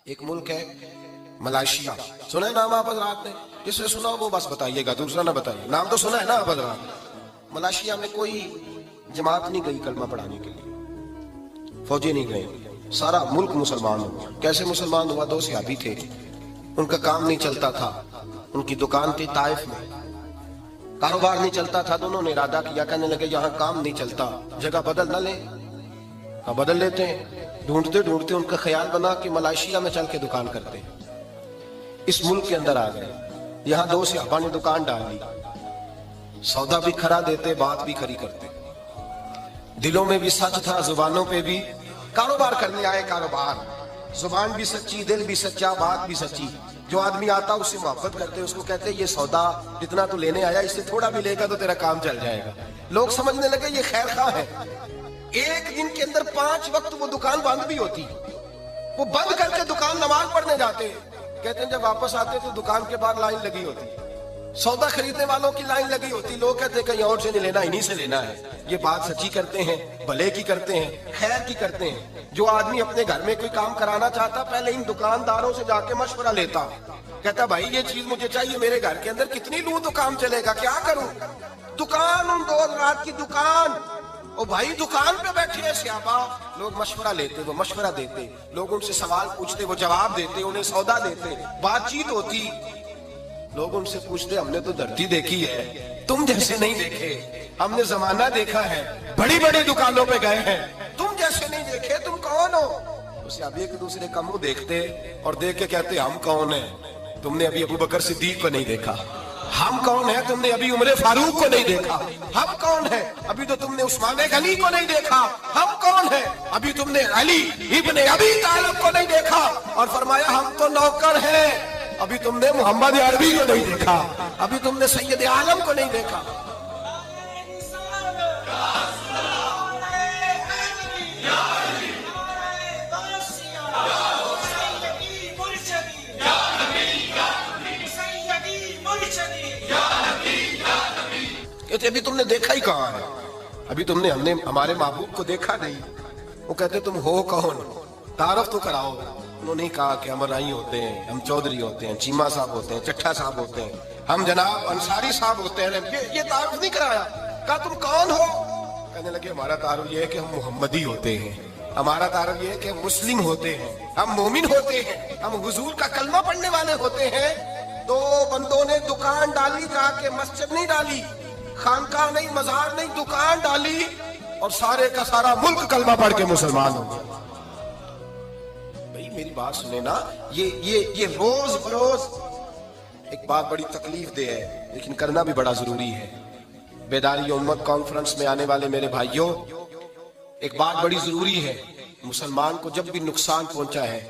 ایک ملک ہے ملائیشیا، سنا ہے نام آپ حضرات نے؟ جس نے سنا وہ بس بتائیے گا، دوسرا نہ بتائیے، نام تو سنا ہے نا آپ حضرات؟ ملائیشیا میں کوئی جماعت نہیں گئی کلمہ پڑھانے کے لیے، فوجی نہیں گئے، سارا ملک مسلمان ہوا۔ کیسے مسلمان ہوا؟ دو صحابی تھے، ان کا کام نہیں چلتا تھا، ان کی دکان تھی طائف میں، کاروبار نہیں چلتا تھا، دونوں نے ارادہ کیا، کہنے لگے یہاں کام نہیں چلتا، جگہ بدل نہ لیں؟ کہا بدل لیتے ہیں۔ ڈھونڈتے ڈھونڈتے ان کا خیال بنا کہ ملائیشیا میں چل کے دکان کرتے ہیں۔ اس ملک کے اندر آ گئے، یہاں دو صحابہ نے دکان ڈال لی، سودا بھی کھرا دیتے، بات بھی کھری کرتے، دلوں میں بھی سچ تھا، زبانوں پہ بھی، کاروبار کرنے آئے، کاروبار، زبان بھی سچی، دل بھی سچا، بات بھی سچی۔ جو آدمی آتا اس سے محبت کرتے، اس کو کہتے یہ سودا جتنا تو لینے آیا اس سے تھوڑا بھی لے گا تو تیرا کام چل جائے گا۔ لوگ سمجھنے لگے یہ خیر خواہ ہے۔ ایک دن کے اندر 5 وقت وہ دکان بند بھی ہوتی، وہ بند کر کے دکان نماز پڑھنے جاتے، کہتے ہیں جب واپس آتے تو دکان کے باہر لائن لگی ہوتی، سودا خریدنے والوں کی لائن لگی ہوتی، لوگ کہتے ہیں کہیں اور سے نہیں لینا، انہی سے لینا ہے۔ یہ بات سچی کرتے ہیں، بھلے کی کرتے ہیں، خیر کی کرتے ہیں۔ جو آدمی اپنے گھر میں کوئی کام کرانا چاہتا پہلے ان دکانداروں سے جا کے مشورہ لیتا، کہتا بھائی یہ چیز مجھے چاہیے، میرے گھر کے اندر کتنی لوں تو کام چلے گا، کیا کروں؟ دکان، ان 2 رات کی دکان، او بھائی دکان پہ بیٹھے ہیں صحابہ، لوگ مشورہ لیتے، وہ مشورہ دیتے، لوگ ان سے سوال پوچھتے، وہ جواب دیتے، انہیں سودا دیتے، بات چیت ہوتی۔ لوگ ان سے پوچھتے ہم نے تو دھرتی دیکھی ہے، تم جیسے نہیں دیکھے، ہم نے زمانہ دیکھا ہے، بڑی بڑی دکانوں پہ گئے ہیں، تم جیسے نہیں دیکھے، تم کون ہو؟ اسے اب ایک دوسرے کا منہ دیکھتے اور دیکھ کے کہتے ہم کون ہیں؟ تم نے ابھی ابو بکر صدیق کو نہیں دیکھا۔ ہم کون ہیں؟ تم نے ابھی عمر فاروق کو نہیں دیکھا۔ ہم کون ہیں؟ ابھی تو تم نے عثمان غنی کو نہیں دیکھا۔ ہم کون ہیں؟ ابھی تم نے علی ابن ابی طالب کو نہیں دیکھا۔ اور فرمایا ہم تو نوکر ہیں، ابھی تم نے محمد عربی کو نہیں دیکھا، ابھی تم نے سید عالم کو نہیں دیکھا۔ کہتے ابھی تم نے دیکھا ہی کہاں ہے، ابھی تم نے ہمارے محبوب کو دیکھا نہیں۔ وہ کہتے تم ہو کون؟ تعارف تو کراؤ۔ انہوں نے کہا کہ ہم رائی ہوتے ہیں، ہم چودھری ہوتے ہیں، چیمہ صاحب ہوتے ہیں، چٹھا صاحب ہوتے ہیں، ہم جناب انصاری صاحب ہوتے ہیں۔ یہ تعارف نہیں کرایا، کہا تم کون ہو؟ کہنے لگے ہمارا تعارف یہ ہے کہ ہم محمدی ہوتے ہیں، ہمارا تعارف یہ ہے کہ ہم مسلم ہوتے ہیں، ہم مومن ہوتے ہیں، ہم حضور کا کلمہ پڑھنے والے ہوتے ہیں۔ 2 بندوں نے دکان ڈالی، جا کے مسجد نہیں ڈالی، خانقاہ نہیں، مزار نہیں، دکان ڈالی، اور سارے کا سارا ملک کلمہ پڑھ کے مسلمان ہو گیا۔ بھئی میری بات سنیں نا، یہ روز بروز ایک بات بڑی تکلیف دہ ہے، لیکن کرنا بھی بڑا ضروری ہے۔ بیداری امت کانفرنس میں آنے والے میرے بھائیوں، ایک بات بڑی ضروری ہے، مسلمان کو جب بھی نقصان پہنچا ہے،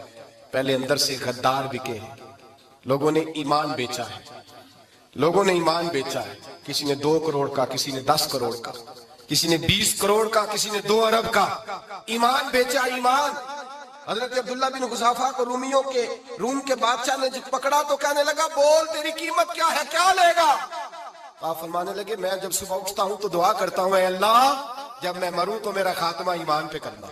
پہلے اندر سے غدار بکے ہیں، لوگوں نے ایمان بیچا ہے، لوگوں نے ایمان بیچا ہے، کسی نے 2 کروڑ کا، کسی نے 10 کروڑ کا، کسی نے 20 کروڑ کا، کسی نے 2 ارب کا ایمان بیچا۔ ایمان حضرت عبداللہ بن حذافہ کو روم کے بادشاہ نے جب پکڑا تو کہنے لگا بول تیری قیمت کیا ہے، کیا لے گا؟ آپ فرمانے لگے میں جب صبح اٹھتا ہوں تو دعا کرتا ہوں اے اللہ جب میں مروں تو میرا خاتمہ ایمان پہ کرنا،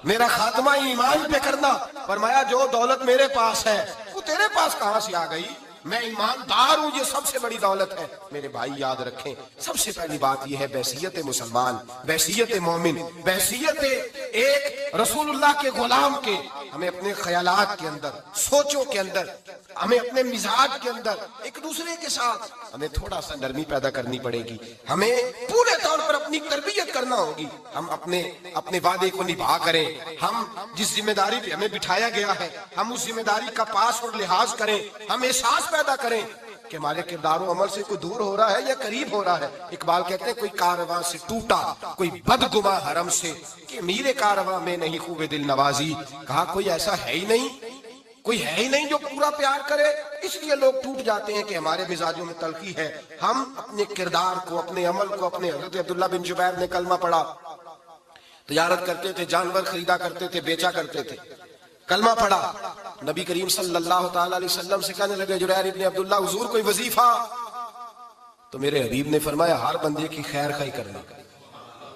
میرا خاتمہ ایمان پہ کرنا۔ فرمایا جو دولت میرے پاس ہے وہ تیرے پاس کہاں سے آ گئی؟ میں ایماندار ہوں، یہ سب سے بڑی دولت ہے۔ میرے بھائی یاد رکھیں، سب سے پہلی بات یہ ہے بحیثیت مسلمان، بحیثیت مومن، بحیثیت ایک رسول اللہ کے غلام کے، ہمیں اپنے خیالات کے اندر، سوچوں کے اندر، ہمیں اپنے مزاج کے اندر ایک دوسرے کے ساتھ ہمیں تھوڑا سا نرمی پیدا کرنی پڑے گی، ہمیں پورے طور پر اپنی تربیت کرنا ہوگی، ہم اپنے وعدے کو نبھا کریں، ہم جس ذمہ داری پہ ہمیں بٹھایا گیا ہے ہم اس ذمہ داری کا پاس اور لحاظ کریں، ہم احساس پیدا کریں کہ ہمارے کردار و عمل سے کوئی دور ہو رہا ہے یا قریب ہو رہا ہے۔ اقبال کہتے ہیں کوئی کارواں سے ٹوٹا کوئی بدگماں حرم سے، کہ میرے کارواں میں نہیں خوب دل نوازی۔ کہا کوئی ایسا ہے ہی نہیں، کوئی ہے ہی نہیں جو پورا پیار کرے، اس لیے لوگ ٹوٹ جاتے ہیں کہ ہمارے مزاجوں میں تلخی ہے۔ ہم اپنے کردار کو، اپنے عمل کو، اپنے حضرت عبداللہ بن جبیر نے کلمہ پڑھا، تجارت کرتے تھے، جانور خریدا کرتے تھے، بیچا کرتے تھے، کلمہ پڑھا، نبی کریم صلی اللہ تعالی علیہ وسلم سے کہنے لگے جریر ابن عبداللہ حضور کوئی وظیفہ؟ تو میرے حبیب نے فرمایا ہر بندے کی خیر خواہی کرنی،